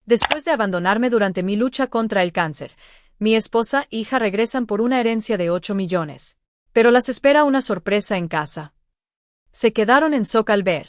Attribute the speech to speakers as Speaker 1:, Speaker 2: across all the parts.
Speaker 1: Después de abandonarme durante mi lucha contra el cáncer, mi esposa e hija regresan por una herencia de 8 millones. Pero las espera una sorpresa en casa. Se quedaron en shock al ver.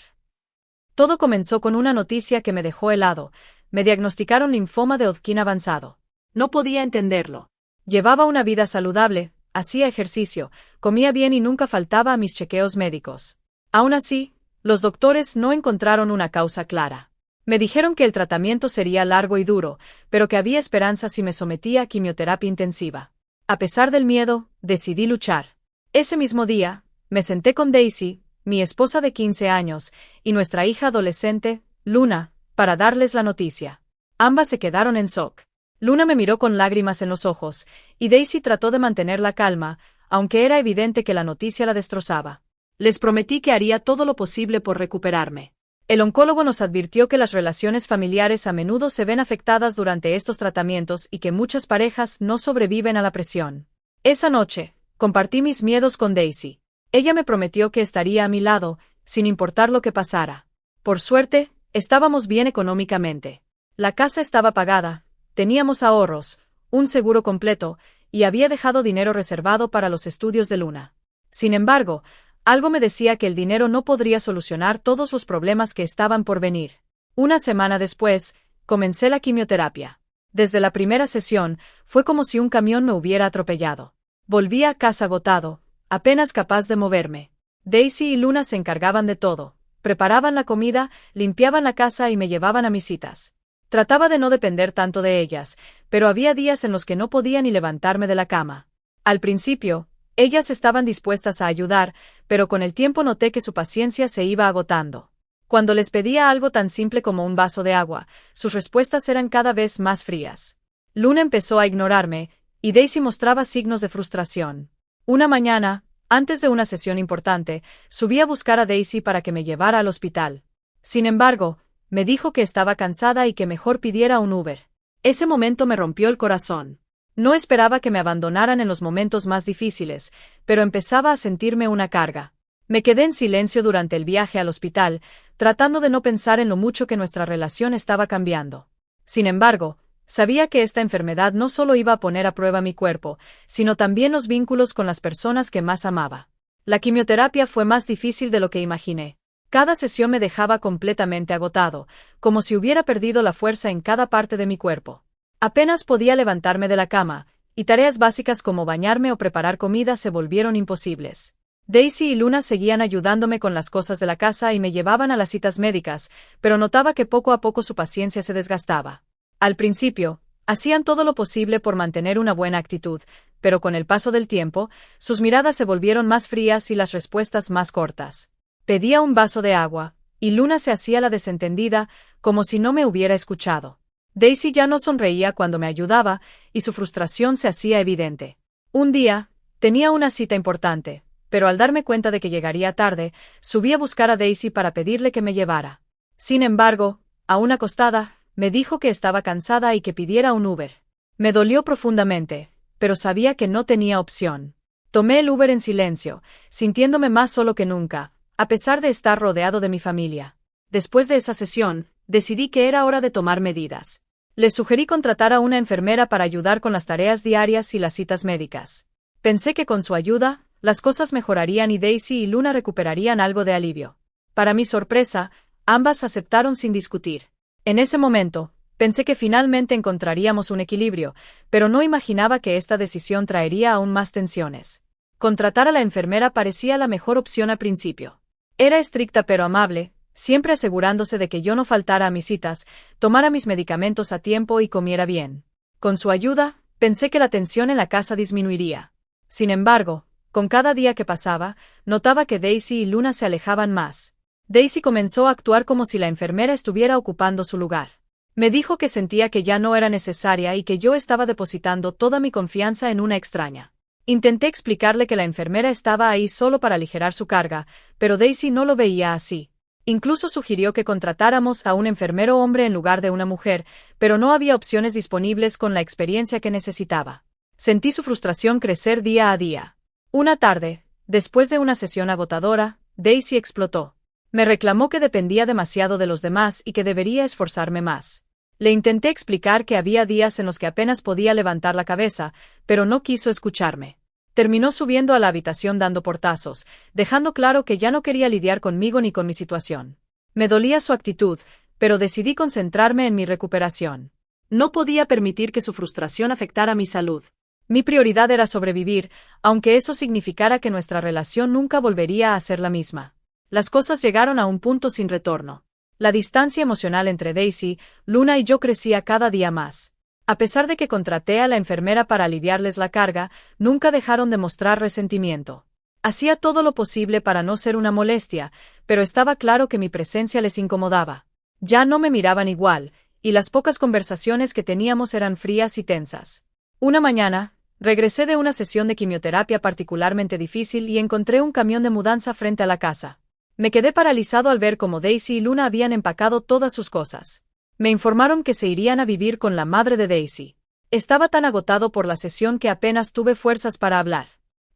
Speaker 1: Todo comenzó con una noticia que me dejó helado. Me diagnosticaron linfoma de Hodgkin avanzado. No podía entenderlo. Llevaba una vida saludable, hacía ejercicio, comía bien y nunca faltaba a mis chequeos médicos. Aún así, los doctores no encontraron una causa clara. Me dijeron que el tratamiento sería largo y duro, pero que había esperanza si me sometía a quimioterapia intensiva. A pesar del miedo, decidí luchar. Ese mismo día, me senté con Daisy, mi esposa de 15 años, y nuestra hija adolescente, Luna, para darles la noticia. Ambas se quedaron en shock. Luna me miró con lágrimas en los ojos, y Daisy trató de mantener la calma, aunque era evidente que la noticia la destrozaba. Les prometí que haría todo lo posible por recuperarme. El oncólogo nos advirtió que las relaciones familiares a menudo se ven afectadas durante estos tratamientos y que muchas parejas no sobreviven a la presión. Esa noche, compartí mis miedos con Daisy. Ella me prometió que estaría a mi lado, sin importar lo que pasara. Por suerte, estábamos bien económicamente. La casa estaba pagada, teníamos ahorros, un seguro completo, y había dejado dinero reservado para los estudios de Luna. Sin embargo, algo me decía que el dinero no podría solucionar todos los problemas que estaban por venir. Una semana después, comencé la quimioterapia. Desde la primera sesión, fue como si un camión me hubiera atropellado. Volví a casa agotado, apenas capaz de moverme. Daisy y Luna se encargaban de todo. Preparaban la comida, limpiaban la casa y me llevaban a mis citas. Trataba de no depender tanto de ellas, pero había días en los que no podía ni levantarme de la cama. Al principio, ellas estaban dispuestas a ayudar, pero con el tiempo noté que su paciencia se iba agotando. Cuando les pedía algo tan simple como un vaso de agua, sus respuestas eran cada vez más frías. Luna empezó a ignorarme, y Daisy mostraba signos de frustración. Una mañana, antes de una sesión importante, subí a buscar a Daisy para que me llevara al hospital. Sin embargo, me dijo que estaba cansada y que mejor pidiera un Uber. Ese momento me rompió el corazón. No esperaba que me abandonaran en los momentos más difíciles, pero empezaba a sentirme una carga. Me quedé en silencio durante el viaje al hospital, tratando de no pensar en lo mucho que nuestra relación estaba cambiando. Sin embargo, sabía que esta enfermedad no solo iba a poner a prueba mi cuerpo, sino también los vínculos con las personas que más amaba. La quimioterapia fue más difícil de lo que imaginé. Cada sesión me dejaba completamente agotado, como si hubiera perdido la fuerza en cada parte de mi cuerpo. Apenas podía levantarme de la cama, y tareas básicas como bañarme o preparar comida se volvieron imposibles. Daisy y Luna seguían ayudándome con las cosas de la casa y me llevaban a las citas médicas, pero notaba que poco a poco su paciencia se desgastaba. Al principio, hacían todo lo posible por mantener una buena actitud, pero con el paso del tiempo, sus miradas se volvieron más frías y las respuestas más cortas. Pedía un vaso de agua, y Luna se hacía la desentendida, como si no me hubiera escuchado. Daisy ya no sonreía cuando me ayudaba, y su frustración se hacía evidente. Un día, tenía una cita importante, pero al darme cuenta de que llegaría tarde, subí a buscar a Daisy para pedirle que me llevara. Sin embargo, aún acostada, me dijo que estaba cansada y que pidiera un Uber. Me dolió profundamente, pero sabía que no tenía opción. Tomé el Uber en silencio, sintiéndome más solo que nunca, a pesar de estar rodeado de mi familia. Después de esa sesión, decidí que era hora de tomar medidas. Le sugerí contratar a una enfermera para ayudar con las tareas diarias y las citas médicas. Pensé que con su ayuda, las cosas mejorarían y Daisy y Luna recuperarían algo de alivio. Para mi sorpresa, ambas aceptaron sin discutir. En ese momento, pensé que finalmente encontraríamos un equilibrio, pero no imaginaba que esta decisión traería aún más tensiones. Contratar a la enfermera parecía la mejor opción al principio. Era estricta pero amable, siempre asegurándose de que yo no faltara a mis citas, tomara mis medicamentos a tiempo y comiera bien. Con su ayuda, pensé que la tensión en la casa disminuiría. Sin embargo, con cada día que pasaba, notaba que Daisy y Luna se alejaban más. Daisy comenzó a actuar como si la enfermera estuviera ocupando su lugar. Me dijo que sentía que ya no era necesaria y que yo estaba depositando toda mi confianza en una extraña. Intenté explicarle que la enfermera estaba ahí solo para aligerar su carga, pero Daisy no lo veía así. Incluso sugirió que contratáramos a un enfermero hombre en lugar de una mujer, pero no había opciones disponibles con la experiencia que necesitaba. Sentí su frustración crecer día a día. Una tarde, después de una sesión agotadora, Daisy explotó. Me reclamó que dependía demasiado de los demás y que debería esforzarme más. Le intenté explicar que había días en los que apenas podía levantar la cabeza, pero no quiso escucharme. Terminó subiendo a la habitación dando portazos, dejando claro que ya no quería lidiar conmigo ni con mi situación. Me dolía su actitud, pero decidí concentrarme en mi recuperación. No podía permitir que su frustración afectara mi salud. Mi prioridad era sobrevivir, aunque eso significara que nuestra relación nunca volvería a ser la misma. Las cosas llegaron a un punto sin retorno. La distancia emocional entre Daisy, Luna y yo crecía cada día más. A pesar de que contraté a la enfermera para aliviarles la carga, nunca dejaron de mostrar resentimiento. Hacía todo lo posible para no ser una molestia, pero estaba claro que mi presencia les incomodaba. Ya no me miraban igual, y las pocas conversaciones que teníamos eran frías y tensas. Una mañana, regresé de una sesión de quimioterapia particularmente difícil y encontré un camión de mudanza frente a la casa. Me quedé paralizado al ver cómo Daisy y Luna habían empacado todas sus cosas. Me informaron que se irían a vivir con la madre de Daisy. Estaba tan agotado por la sesión que apenas tuve fuerzas para hablar.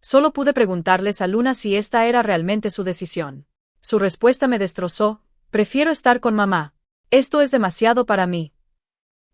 Speaker 1: Solo pude preguntarles a Luna si esta era realmente su decisión. Su respuesta me destrozó: prefiero estar con mamá. Esto es demasiado para mí.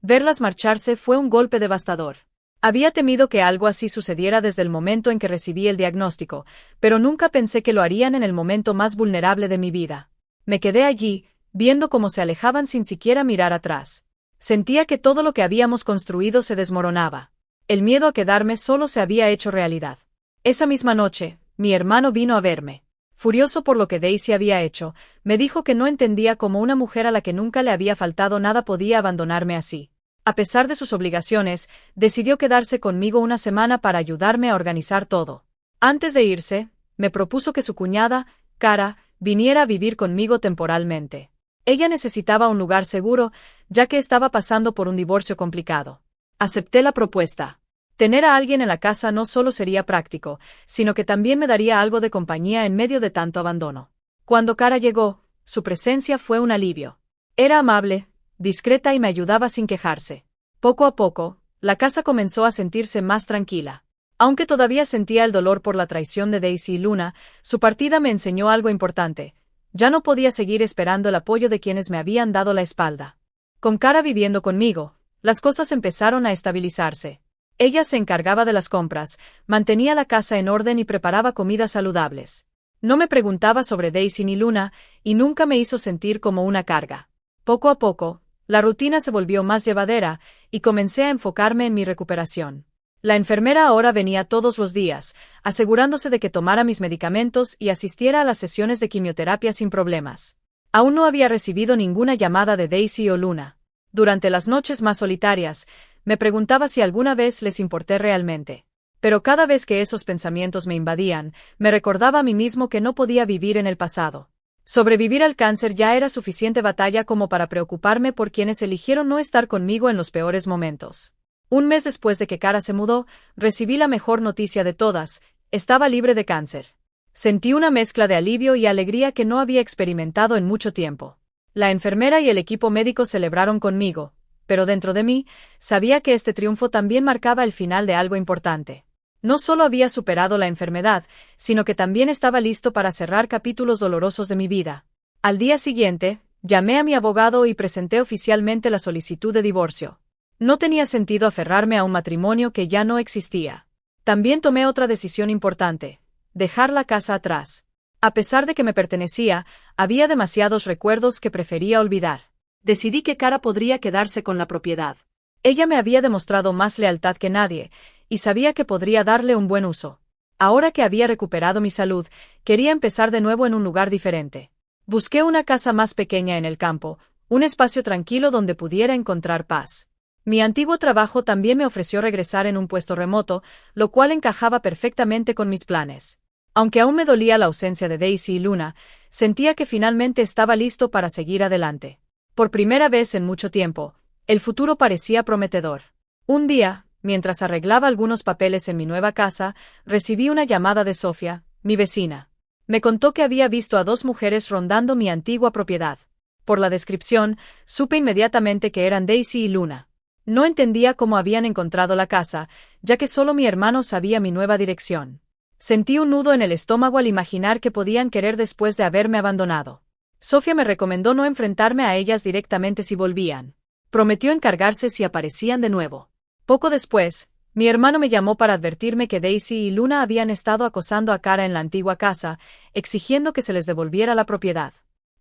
Speaker 1: Verlas marcharse fue un golpe devastador. Había temido que algo así sucediera desde el momento en que recibí el diagnóstico, pero nunca pensé que lo harían en el momento más vulnerable de mi vida. Me quedé allí, viendo cómo se alejaban sin siquiera mirar atrás. Sentía que todo lo que habíamos construido se desmoronaba. El miedo a quedarme solo se había hecho realidad. Esa misma noche, mi hermano vino a verme. Furioso por lo que Daisy había hecho, me dijo que no entendía cómo una mujer a la que nunca le había faltado nada podía abandonarme así. A pesar de sus obligaciones, decidió quedarse conmigo una semana para ayudarme a organizar todo. Antes de irse, me propuso que su cuñada, Cara, viniera a vivir conmigo temporalmente. Ella necesitaba un lugar seguro, ya que estaba pasando por un divorcio complicado. Acepté la propuesta. Tener a alguien en la casa no solo sería práctico, sino que también me daría algo de compañía en medio de tanto abandono. Cuando Cara llegó, su presencia fue un alivio. Era amable, discreta y me ayudaba sin quejarse. Poco a poco, la casa comenzó a sentirse más tranquila. Aunque todavía sentía el dolor por la traición de Daisy y Luna, su partida me enseñó algo importante. Ya no podía seguir esperando el apoyo de quienes me habían dado la espalda. Con Cara viviendo conmigo, las cosas empezaron a estabilizarse. Ella se encargaba de las compras, mantenía la casa en orden y preparaba comidas saludables. No me preguntaba sobre Daisy ni Luna, y nunca me hizo sentir como una carga. Poco a poco, la rutina se volvió más llevadera, y comencé a enfocarme en mi recuperación. La enfermera ahora venía todos los días, asegurándose de que tomara mis medicamentos y asistiera a las sesiones de quimioterapia sin problemas. Aún no había recibido ninguna llamada de Daisy o Luna. Durante las noches más solitarias, me preguntaba si alguna vez les importé realmente. Pero cada vez que esos pensamientos me invadían, me recordaba a mí mismo que no podía vivir en el pasado. Sobrevivir al cáncer ya era suficiente batalla como para preocuparme por quienes eligieron no estar conmigo en los peores momentos. Un mes después de que Cara se mudó, recibí la mejor noticia de todas: estaba libre de cáncer. Sentí una mezcla de alivio y alegría que no había experimentado en mucho tiempo. La enfermera y el equipo médico celebraron conmigo, pero dentro de mí, sabía que este triunfo también marcaba el final de algo importante. No solo había superado la enfermedad, sino que también estaba listo para cerrar capítulos dolorosos de mi vida. Al día siguiente, llamé a mi abogado y presenté oficialmente la solicitud de divorcio. No tenía sentido aferrarme a un matrimonio que ya no existía. También tomé otra decisión importante: dejar la casa atrás. A pesar de que me pertenecía, había demasiados recuerdos que prefería olvidar. Decidí que Cara podría quedarse con la propiedad. Ella me había demostrado más lealtad que nadie, y sabía que podría darle un buen uso. Ahora que había recuperado mi salud, quería empezar de nuevo en un lugar diferente. Busqué una casa más pequeña en el campo, un espacio tranquilo donde pudiera encontrar paz. Mi antiguo trabajo también me ofreció regresar en un puesto remoto, lo cual encajaba perfectamente con mis planes. Aunque aún me dolía la ausencia de Daisy y Luna, sentía que finalmente estaba listo para seguir adelante. Por primera vez en mucho tiempo, el futuro parecía prometedor. Un día, mientras arreglaba algunos papeles en mi nueva casa, recibí una llamada de Sofía, mi vecina. Me contó que había visto a dos mujeres rondando mi antigua propiedad. Por la descripción, supe inmediatamente que eran Daisy y Luna. No entendía cómo habían encontrado la casa, ya que solo mi hermano sabía mi nueva dirección. Sentí un nudo en el estómago al imaginar qué podían querer después de haberme abandonado. Sofía me recomendó no enfrentarme a ellas directamente si volvían. Prometió encargarse si aparecían de nuevo. Poco después, mi hermano me llamó para advertirme que Daisy y Luna habían estado acosando a Cara en la antigua casa, exigiendo que se les devolviera la propiedad.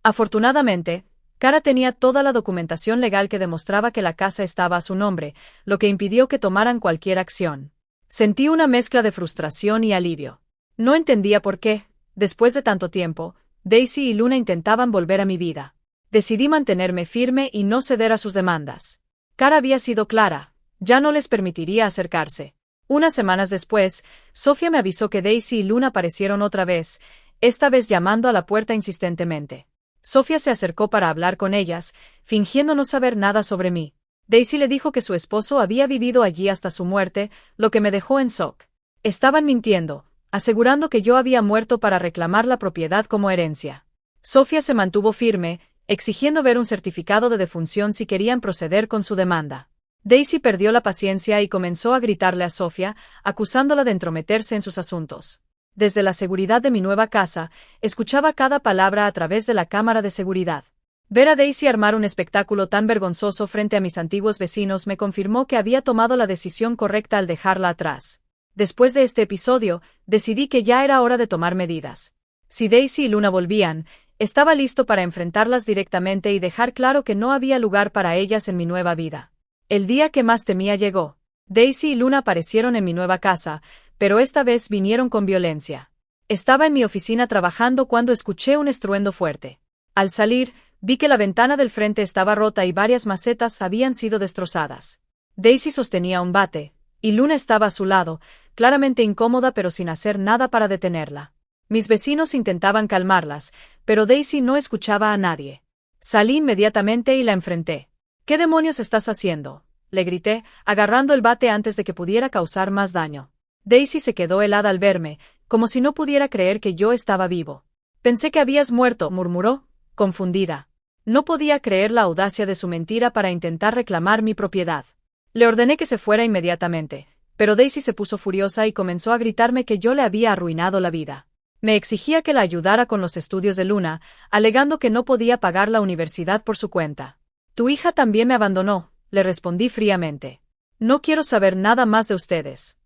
Speaker 1: Afortunadamente, Cara tenía toda la documentación legal que demostraba que la casa estaba a su nombre, lo que impidió que tomaran cualquier acción. Sentí una mezcla de frustración y alivio. No entendía por qué, después de tanto tiempo, Daisy y Luna intentaban volver a mi vida. Decidí mantenerme firme y no ceder a sus demandas. Cara había sido clara, ya no les permitiría acercarse. Unas semanas después, Sofía me avisó que Daisy y Luna aparecieron otra vez, esta vez llamando a la puerta insistentemente. Sofía se acercó para hablar con ellas, fingiendo no saber nada sobre mí. Daisy le dijo que su esposo había vivido allí hasta su muerte, lo que me dejó en shock. Estaban mintiendo, asegurando que yo había muerto para reclamar la propiedad como herencia. Sofía se mantuvo firme, exigiendo ver un certificado de defunción si querían proceder con su demanda. Daisy perdió la paciencia y comenzó a gritarle a Sofía, acusándola de entrometerse en sus asuntos. Desde la seguridad de mi nueva casa, escuchaba cada palabra a través de la cámara de seguridad. Ver a Daisy armar un espectáculo tan vergonzoso frente a mis antiguos vecinos me confirmó que había tomado la decisión correcta al dejarla atrás. Después de este episodio, decidí que ya era hora de tomar medidas. Si Daisy y Luna volvían, estaba listo para enfrentarlas directamente y dejar claro que no había lugar para ellas en mi nueva vida. El día que más temía llegó. Daisy y Luna aparecieron en mi nueva casa, pero esta vez vinieron con violencia. Estaba en mi oficina trabajando cuando escuché un estruendo fuerte. Al salir, vi que la ventana del frente estaba rota y varias macetas habían sido destrozadas. Daisy sostenía un bate, y Luna estaba a su lado, claramente incómoda pero sin hacer nada para detenerla. Mis vecinos intentaban calmarlas, pero Daisy no escuchaba a nadie. Salí inmediatamente y la enfrenté. ¿Qué demonios estás haciendo?, le grité, agarrando el bate antes de que pudiera causar más daño. Daisy se quedó helada al verme, como si no pudiera creer que yo estaba vivo. Pensé que habías muerto, murmuró, confundida. No podía creer la audacia de su mentira para intentar reclamar mi propiedad. Le ordené que se fuera inmediatamente, pero Daisy se puso furiosa y comenzó a gritarme que yo le había arruinado la vida. Me exigía que la ayudara con los estudios de Luna, alegando que no podía pagar la universidad por su cuenta. Tu hija también me abandonó, le respondí fríamente. No quiero saber nada más de ustedes.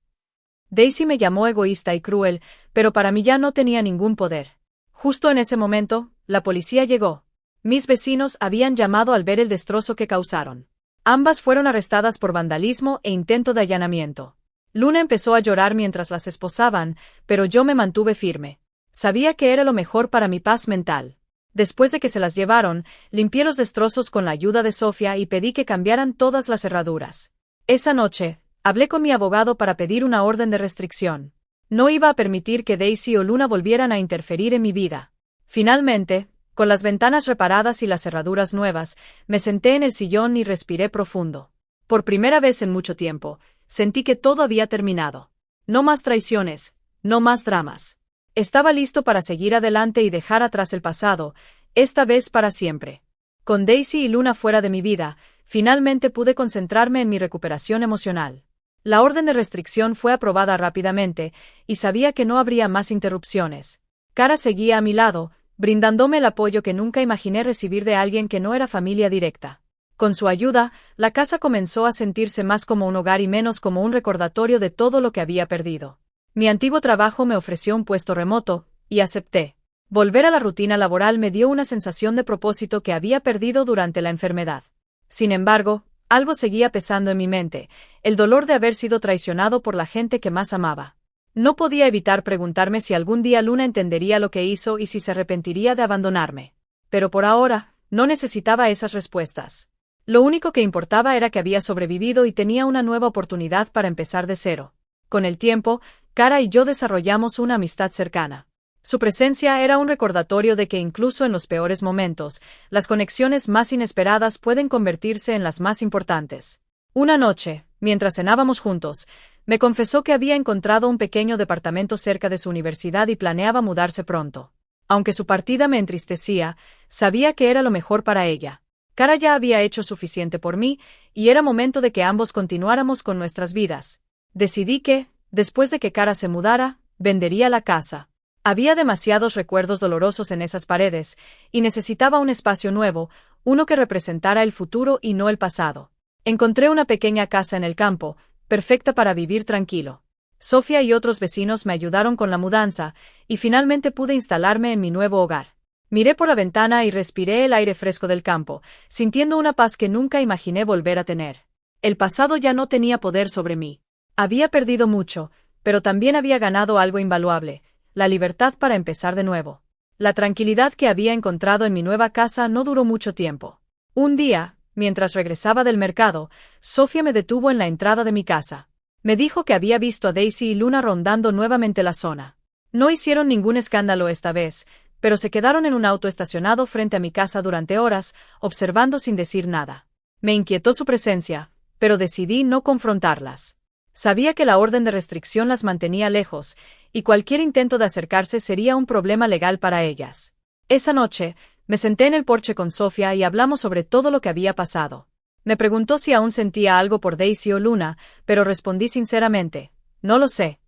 Speaker 1: Daisy me llamó egoísta y cruel, pero para mí ya no tenía ningún poder. Justo en ese momento, la policía llegó. Mis vecinos habían llamado al ver el destrozo que causaron. Ambas fueron arrestadas por vandalismo e intento de allanamiento. Luna empezó a llorar mientras las esposaban, pero yo me mantuve firme. Sabía que era lo mejor para mi paz mental. Después de que se las llevaron, limpié los destrozos con la ayuda de Sofía y pedí que cambiaran todas las cerraduras. Esa noche, hablé con mi abogado para pedir una orden de restricción. No iba a permitir que Daisy o Luna volvieran a interferir en mi vida. Finalmente, con las ventanas reparadas y las cerraduras nuevas, me senté en el sillón y respiré profundo. Por primera vez en mucho tiempo, sentí que todo había terminado. No más traiciones, no más dramas. Estaba listo para seguir adelante y dejar atrás el pasado, esta vez para siempre. Con Daisy y Luna fuera de mi vida, finalmente pude concentrarme en mi recuperación emocional. La orden de restricción fue aprobada rápidamente, y sabía que no habría más interrupciones. Cara seguía a mi lado, brindándome el apoyo que nunca imaginé recibir de alguien que no era familia directa. Con su ayuda, la casa comenzó a sentirse más como un hogar y menos como un recordatorio de todo lo que había perdido. Mi antiguo trabajo me ofreció un puesto remoto, y acepté. Volver a la rutina laboral me dio una sensación de propósito que había perdido durante la enfermedad. Sin embargo, algo seguía pesando en mi mente, el dolor de haber sido traicionado por la gente que más amaba. No podía evitar preguntarme si algún día Luna entendería lo que hizo y si se arrepentiría de abandonarme. Pero por ahora, no necesitaba esas respuestas. Lo único que importaba era que había sobrevivido y tenía una nueva oportunidad para empezar de cero. Con el tiempo, Cara y yo desarrollamos una amistad cercana. Su presencia era un recordatorio de que incluso en los peores momentos, las conexiones más inesperadas pueden convertirse en las más importantes. Una noche, mientras cenábamos juntos, me confesó que había encontrado un pequeño departamento cerca de su universidad y planeaba mudarse pronto. Aunque su partida me entristecía, sabía que era lo mejor para ella. Cara ya había hecho suficiente por mí, y era momento de que ambos continuáramos con nuestras vidas. Decidí que, después de que Cara se mudara, vendería la casa. Había demasiados recuerdos dolorosos en esas paredes, y necesitaba un espacio nuevo, uno que representara el futuro y no el pasado. Encontré una pequeña casa en el campo, perfecta para vivir tranquilo. Sofía y otros vecinos me ayudaron con la mudanza, y finalmente pude instalarme en mi nuevo hogar. Miré por la ventana y respiré el aire fresco del campo, sintiendo una paz que nunca imaginé volver a tener. El pasado ya no tenía poder sobre mí. Había perdido mucho, pero también había ganado algo invaluable: la libertad para empezar de nuevo. La tranquilidad que había encontrado en mi nueva casa no duró mucho tiempo. Un día, mientras regresaba del mercado, Sofía me detuvo en la entrada de mi casa. Me dijo que había visto a Daisy y Luna rondando nuevamente la zona. No hicieron ningún escándalo esta vez, pero se quedaron en un auto estacionado frente a mi casa durante horas, observando sin decir nada. Me inquietó su presencia, pero decidí no confrontarlas. Sabía que la orden de restricción las mantenía lejos, y cualquier intento de acercarse sería un problema legal para ellas. Esa noche, me senté en el porche con Sofía y hablamos sobre todo lo que había pasado. Me preguntó si aún sentía algo por Daisy o Luna, pero respondí sinceramente: no lo sé.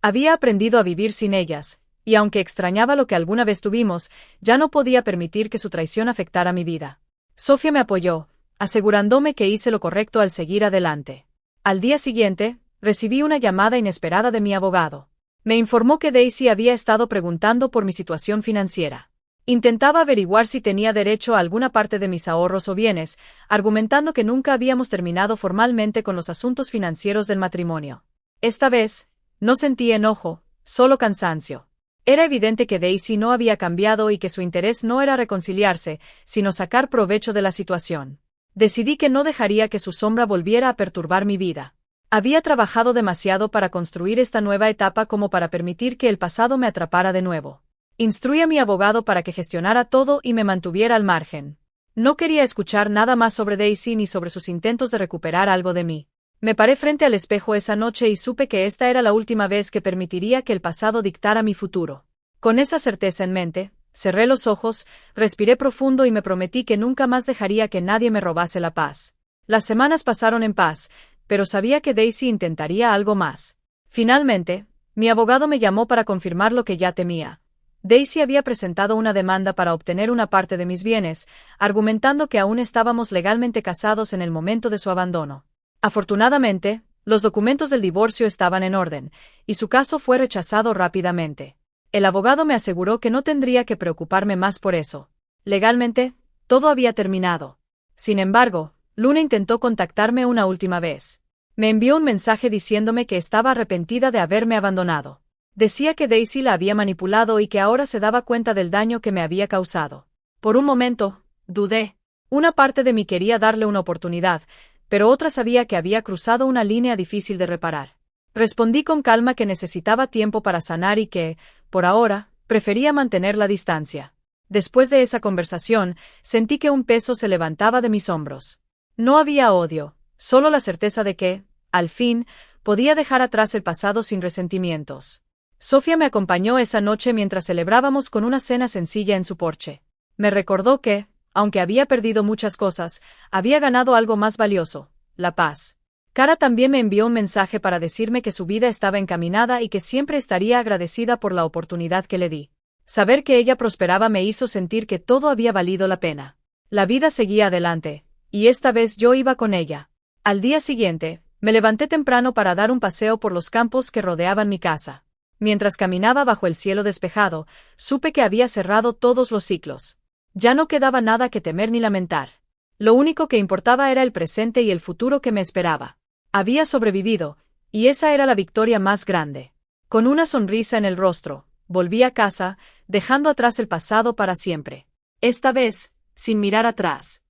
Speaker 1: Había aprendido a vivir sin ellas, y aunque extrañaba lo que alguna vez tuvimos, ya no podía permitir que su traición afectara mi vida. Sofía me apoyó, asegurándome que hice lo correcto al seguir adelante. Al día siguiente, recibí una llamada inesperada de mi abogado. Me informó que Daisy había estado preguntando por mi situación financiera. Intentaba averiguar si tenía derecho a alguna parte de mis ahorros o bienes, argumentando que nunca habíamos terminado formalmente con los asuntos financieros del matrimonio. Esta vez, no sentí enojo, solo cansancio. Era evidente que Daisy no había cambiado y que su interés no era reconciliarse, sino sacar provecho de la situación. Decidí que no dejaría que su sombra volviera a perturbar mi vida. Había trabajado demasiado para construir esta nueva etapa como para permitir que el pasado me atrapara de nuevo. Instruí a mi abogado para que gestionara todo y me mantuviera al margen. No quería escuchar nada más sobre Daisy ni sobre sus intentos de recuperar algo de mí. Me paré frente al espejo esa noche y supe que esta era la última vez que permitiría que el pasado dictara mi futuro. Con esa certeza en mente, cerré los ojos, respiré profundo y me prometí que nunca más dejaría que nadie me robase la paz. Las semanas pasaron en paz, pero sabía que Daisy intentaría algo más. Finalmente, mi abogado me llamó para confirmar lo que ya temía. Daisy había presentado una demanda para obtener una parte de mis bienes, argumentando que aún estábamos legalmente casados en el momento de su abandono. Afortunadamente, los documentos del divorcio estaban en orden, y su caso fue rechazado rápidamente. El abogado me aseguró que no tendría que preocuparme más por eso. Legalmente, todo había terminado. Sin embargo, Luna intentó contactarme una última vez. Me envió un mensaje diciéndome que estaba arrepentida de haberme abandonado. Decía que Daisy la había manipulado y que ahora se daba cuenta del daño que me había causado. Por un momento, dudé. Una parte de mí quería darle una oportunidad, pero otra sabía que había cruzado una línea difícil de reparar. Respondí con calma que necesitaba tiempo para sanar y que, por ahora, prefería mantener la distancia. Después de esa conversación, sentí que un peso se levantaba de mis hombros. No había odio, solo la certeza de que, al fin, podía dejar atrás el pasado sin resentimientos. Sofía me acompañó esa noche mientras celebrábamos con una cena sencilla en su porche. Me recordó que, aunque había perdido muchas cosas, había ganado algo más valioso: la paz. Cara también me envió un mensaje para decirme que su vida estaba encaminada y que siempre estaría agradecida por la oportunidad que le di. Saber que ella prosperaba me hizo sentir que todo había valido la pena. La vida seguía adelante, y esta vez yo iba con ella. Al día siguiente, me levanté temprano para dar un paseo por los campos que rodeaban mi casa. Mientras caminaba bajo el cielo despejado, supe que había cerrado todos los ciclos. Ya no quedaba nada que temer ni lamentar. Lo único que importaba era el presente y el futuro que me esperaba. Había sobrevivido, y esa era la victoria más grande. Con una sonrisa en el rostro, volví a casa, dejando atrás el pasado para siempre. Esta vez, sin mirar atrás.